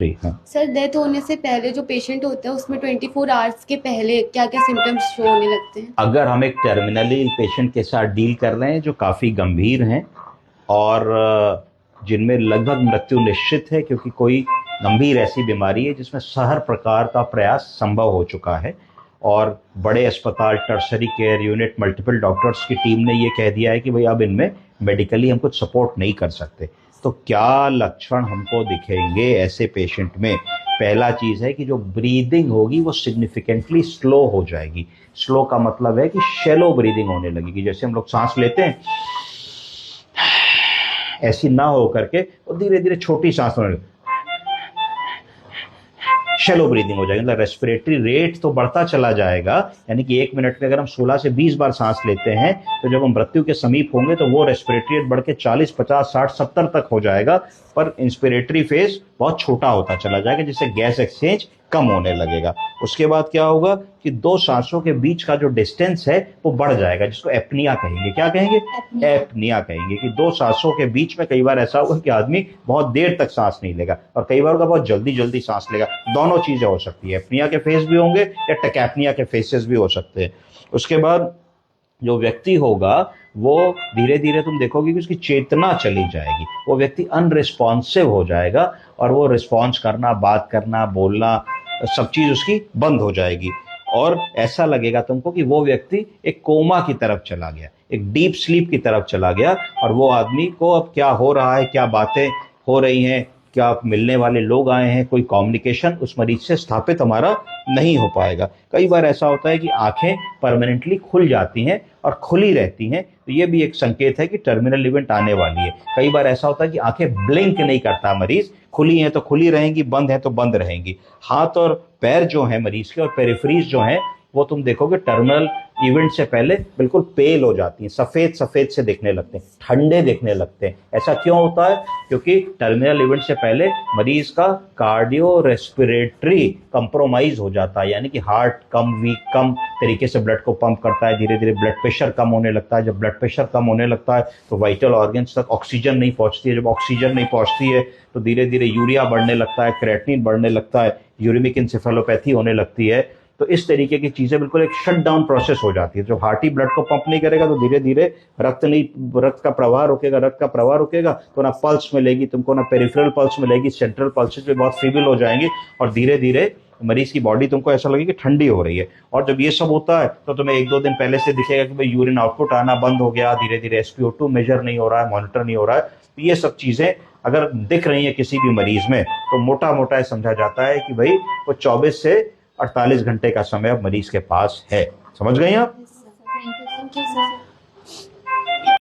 जी हाँ। Sir, death होने से पहले जो पेशेंट होता है उसमें 24 आवर्स के पहले क्या क्या सिम्टम्स शो होने लगते हैं? अगर हम एक टर्मिनली पेशेंट के साथ डील कर रहे हैं जो काफ़ी गंभीर हैं और जिनमें लगभग मृत्यु निश्चित है, क्योंकि कोई गंभीर ऐसी बीमारी है जिसमें हर प्रकार का प्रयास संभव हो चुका है और बड़े अस्पताल, tertiary care unit, multiple doctors की टीम ने ये कह दिया है कि भाई अब इनमें मेडिकली हम कुछ सपोर्ट नहीं कर सकते। तो क्या लक्षण हमको दिखेंगे ऐसे पेशेंट में? पहला चीज़ है कि जो ब्रीदिंग होगी वो सिग्निफिकेंटली स्लो हो जाएगी। स्लो का मतलब है कि शैलो ब्रीदिंग होने लगेगी, जैसे हम लोग सांस लेते हैं ऐसी ना हो करके वो धीरे धीरे छोटी सांस होने लगेगी, शैलो ब्रीदिंग हो जाएगी। मतलब रेस्पिरेटरी रेट तो बढ़ता चला जाएगा, यानी कि 1 मिनट में अगर हम 16 से 20 बार सांस लेते हैं तो जब हम मृत्यु के समीप होंगे तो वो रेस्पिरेटरी रेट बढ़ के 40, 50, 60, 70 तक हो जाएगा, पर इंस्पिरेटरी फेज बहुत छोटा होता चला जाएगा, जिससे गैस एक्सचेंज कम होने लगेगा। उसके बाद क्या होगा कि दो सांसों के बीच का जो डिस्टेंस है वो बढ़ जाएगा, जिसको एपनिया कहेंगे। क्या कहेंगे? एपनिया कहेंगे। कि दो सांसों के बीच में कई बार ऐसा होगा कि आदमी बहुत देर तक सांस नहीं लेगा और कई बार होगा बहुत जल्दी जल्दी सांस लेगा। दोनों चीजें हो सकती है, एपनिया के फेस भी होंगे या टकैपनिया के फेसेस भी हो सकते हैं। उसके बाद जो व्यक्ति होगा वो धीरे धीरे तुम देखोगे कि उसकी चेतना चली जाएगी, वो व्यक्ति अनरिस्पॉन्सिव हो जाएगा और वो रिस्पॉन्स करना, बात करना, बोलना, सब चीज उसकी बंद हो जाएगी और ऐसा लगेगा तुमको कि वो व्यक्ति एक कोमा की तरफ चला गया, एक डीप स्लीप की तरफ चला गया और वो आदमी को अब क्या हो रहा है, क्या बातें हो रही हैं, क्या मिलने वाले लोग आए हैं, कोई कम्युनिकेशन उस मरीज से स्थापित हमारा नहीं हो पाएगा। कई बार ऐसा होता है कि आंखें परमानेंटली खुल जाती हैं और खुली रहती हैं, तो ये भी एक संकेत है कि टर्मिनल इवेंट आने वाली है। कई बार ऐसा होता है कि आंखें ब्लिंक नहीं करता मरीज, खुली हैं तो खुली रहेंगी, बंद है तो बंद रहेंगी। हाथ और पैर जो हैं मरीज के और पेरिफ्रीज जो हैं वो तुम देखोगे टर्मिनल इवेंट से पहले बिल्कुल पेल हो जाती हैं, सफेद सफेद से दिखने लगते हैं, ठंडे दिखने लगते हैं। ऐसा क्यों होता है? क्योंकि टर्मिनल इवेंट से पहले मरीज का कार्डियो रेस्पिरेटरी कंप्रोमाइज हो जाता है, यानी कि हार्ट कम तरीके से ब्लड को पंप करता है, धीरे धीरे ब्लड प्रेशर कम होने लगता है। जब ब्लड प्रेशर कम होने लगता है तो वाइटल ऑर्गन्स तक ऑक्सीजन नहीं पहुंचती है, जब ऑक्सीजन नहीं पहुंचती है तो धीरे धीरे यूरिया बढ़ने लगता है, क्रेटिनिन बढ़ने लगता है, यूरिमिक इंसेफेलोपैथी होने लगती है। तो इस तरीके की चीजें बिल्कुल एक शट डाउन प्रोसेस हो जाती है। जब हार्ट ही ब्लड को पंप नहीं करेगा तो धीरे धीरे रक्त का प्रवाह रुकेगा, रक्त का प्रवाह रुकेगा तो ना पल्स मिलेगी तुमको, ना पेरिफेरल पल्स मिलेगी, सेंट्रल पल्सेस भी बहुत फीबल हो जाएंगी और धीरे धीरे मरीज की बॉडी तुमको ऐसा लगेगी कि ठंडी हो रही है। और जब ये सब होता है तो तुम्हें 1-2 दिन पहले से दिखेगा कि भाई यूरिन आउटपुट आना बंद हो गया, धीरे धीरे एसपीओ2 मेजर नहीं हो रहा है, मॉनिटर नहीं हो रहा है। तो ये सब चीजें अगर दिख रही है किसी भी मरीज में तो मोटा मोटा समझा जाता है कि भाई वो 24 से 48 घंटे का समय अब मरीज के पास है। समझ गई आप? Thank you sir.